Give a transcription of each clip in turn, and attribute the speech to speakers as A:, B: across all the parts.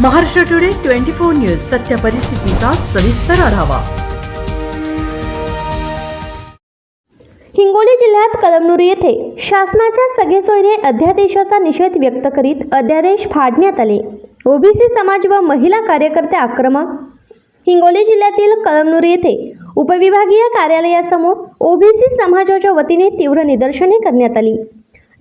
A: Maharashtra today 24 news सत्य परिस्थितीचा सविस्तर आढावा।
B: हिंगोली जिल्ह्यात कळमनुरी येथे शासनाच्या सगळेसोयरे अध्यादेशाचा निषेध व्यक्त करीत अध्यादेश फाडण्यात आले। ओबीसी समाज व महिला कार्यकर्ते आक्रमक। हिंगोली जिल्ह्यातील कळमनुरी येथे उपविभागीय कार्यालयासमोर ओबीसी समाजाच्या वतीने तीव्र निदर्शने करण्यात आली।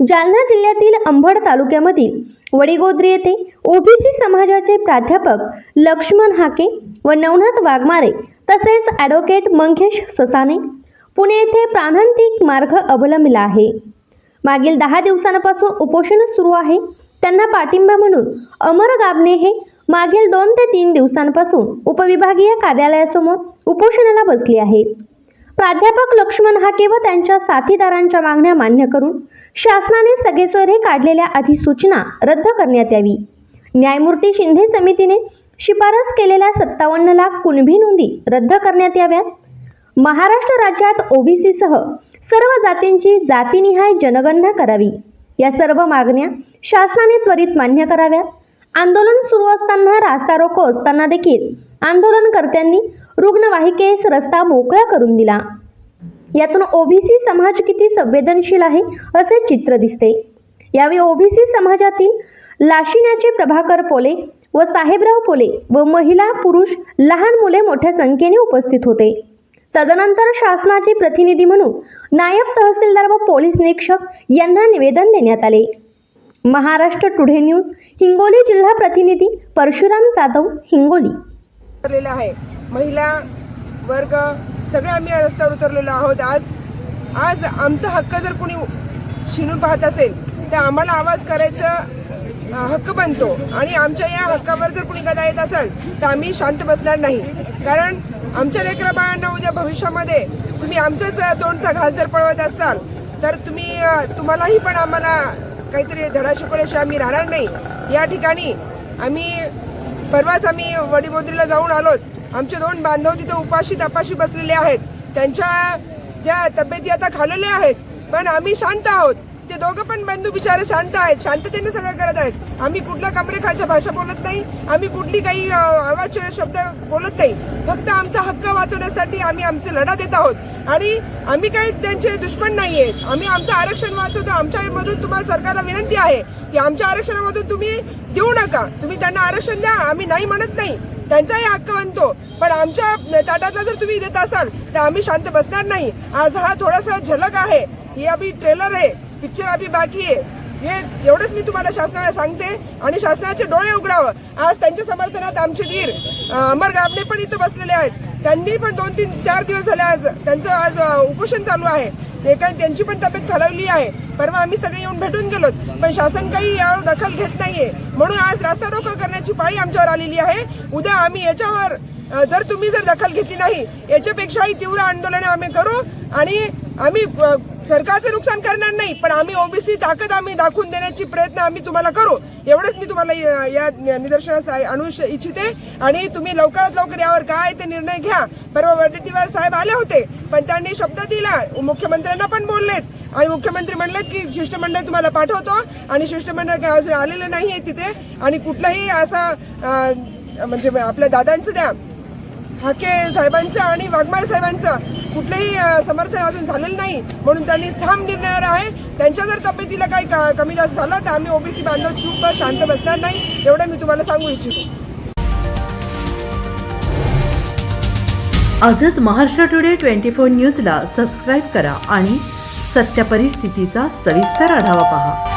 B: जालना जिल्ह्यातील अंबड तालुक्यामधील वडीगोद्री येथे ओबीसी समाजाचे प्राध्यापक लक्ष्मण हाके व नवनाथ वाघमारे तसेच ॲडव्होकेट मंगेश ससाने पुणे येथे प्राणांतिक मार्ग अवलंबिला आहे। मागील 10 दिवसांपासून उपोषण सुरू आहे। त्यांना पाठिंबा म्हणून अमर गाबणे हे मागील 2 ते 3 दिवसांपासून उपविभागीय कार्यालयासमोर उपोषणाला बसले आहेत। प्राध्यापक लक्ष्मण हाके व त्यांच्या साथीदारांच्या मागण्या मान्य करून शासनाने सगळेसोयरे काढलेल्या अधिसूचना रद्द करण्यात यावी। न्यायमूर्ती शिंदे समितीने शिफारस केलेल्या 57 लाख कुणबी नोंदी रद्द करण्यात याव्यात। महाराष्ट्र राज्यात ओबीसी सह सर्व जातींची जातीनिहाय जनगणना करावी। या सर्व मागण्या शासनाने त्वरित मान्य कराव्यात। आंदोलन सुरू असताना रास्ता रोको असताना देखील आंदोलनकर्त्यांनी रुग्णवाहिकेस रस्ता मोकळा करून दिला। यातून ओबीसी समाज किती संवेदनशील आहे असे चित्र दिसते। यावेळी ओबीसी समाजातील लाशिण्याचे प्रभाकर पोले व साहेबराव पोले व महिला पुरुष लहान मुले मोठ्या संख्येने उपस्थित होते। तदनंतर शासनाचे प्रतिनिधी म्हणून नायब तहसीलदार व पोलीस निरीक्षक यांना निवेदन देण्यात आले। महाराष्ट्र टुडे न्यूज हिंगोली जिल्हा प्रतिनिधी परशुराम जाधव हिंगोली।
C: महिला वर्ग सगळे आम्ही रस्त्यावर उतरलेलो आहोत। आज आमचा हक्क जर कोणी शिनून पाहत असेल तर आम्हाला आवाज करायचा हक्क बनतो आणि आमच्या या हक्कावर जर कोणी गदा येत असेल तर आम्ही शांत बसणार नाही। कारण आमच्या लेकरा बाळांना उद्या भविष्यामध्ये तुम्ही आमच्याच तोंडचा घास जर पळवत असाल तर तुम्हालाही पण आम्हाला काहीतरी धडा शिकवल्याशिवाय आम्ही राहणार नाही। या ठिकाणी परवाच आम्ही वडीगोद्रीला जाऊन आलोत। आमचे 2 बांधव तिथे उपाशी तपाशी बसलेले आहेत। त्यांच्या ज्या तब्येती आता खालवल्या आहेत, पण आम्ही शांत आहोत। ते दोघं पण बंधू बिचारे शांत आहेत, शांततेने सगळं करत आहेत। आम्ही कुठल्या कमरेखालच्या भाषा बोलत नाही, आम्ही कुठली काही आवाज शब्द बोलत नाही। फक्त आमचा हक्क वाचवण्यासाठी आम्ही आमचे लढा देत आहोत आणि आम्ही काही त्यांचे दुश्मन नाहीये। आम्ही आमचं आरक्षण वाचवतो। आमच्यामधून तुम्हाला सरकारला विनंती आहे की आमच्या आरक्षणामधून तुम्ही देऊ नका, तुम्ही त्यांना आरक्षण द्या। आम्ही नाही म्हणत नाही, त्यांचाही हक्क बनतो, पण आमच्या ताटातला जर तुम्ही देत असाल तर आम्ही शांत बसणार नाही। आज हा थोडासा झलक आहे, ही अभी ट्रेलर आहे, पिक्चर अभी बाकी आहे। हे एवढंच मी तुम्हाला शासनाला सांगते आणि शासनाचे डोळे उघडावं। आज त्यांच्या समर्थनात आमचे धीर अमर गाबणे पण इथं बसलेले आहेत। त्यांनी पण 2-3-4 दिवस झाले आज त्यांचं आज उपोषण चालू आहे। त्यांची पण तब्येत खालावली आहे। परवा आम्ही सगळे येऊन भेटून गेलोत, पण शासन काही यावर दखल घेत नाहीये। म्हणून आज रास्ता रोको करण्याची पाळी आमच्यावर आलेली आहे। उद्या आम्ही याच्यावर जर तुम्ही दखल घेतली नाही याच्यापेक्षाही तीव्र आंदोलन आम्ही करू आणि आम्ही सरकारचं नुकसान करणार नाही, पण आम्ही ओबीसी ताकद आम्ही दाखवून देण्याची प्रयत्न आम्ही तुम्हाला करू। एवढंच मी तुम्हाला या निदर्शनास आणू इच्छिते आणि तुम्ही लवकरात लवकर यावर काय ते निर्णय घ्या। परवा वडेट्टीवार साहेब आले होते, पण त्यांनी शब्द दिला, मुख्यमंत्र्यांना पण बोललेत आणि मुख्यमंत्री म्हणलेत की शिष्टमंडळ तुम्हाला पाठवतो आणि शिष्टमंडळ काय अजून आलेलं नाहीये तिथे आणि कुठलाही असा म्हणजे आपल्या दादांचं द्या हाके साहेबांचं आणि वाघमारे साहेबांचं कुठलंही समर्थन अजून झालेलं नाही। म्हणून त्यांनी ठाम निर्णयावर आहे। त्यांच्या जर तब्येतीला काही कमी जास्त झालं तर आम्ही ओबीसी बांधव चूप शांत बसणार नाही, एवढं मी तुम्हाला सांगू इच्छितो।
A: आजच महाराष्ट्र टुडे 24 न्यूजला सबस्क्राईब करा आणि सत्य परिस्थितीचा सविस्तर आढावा पहा।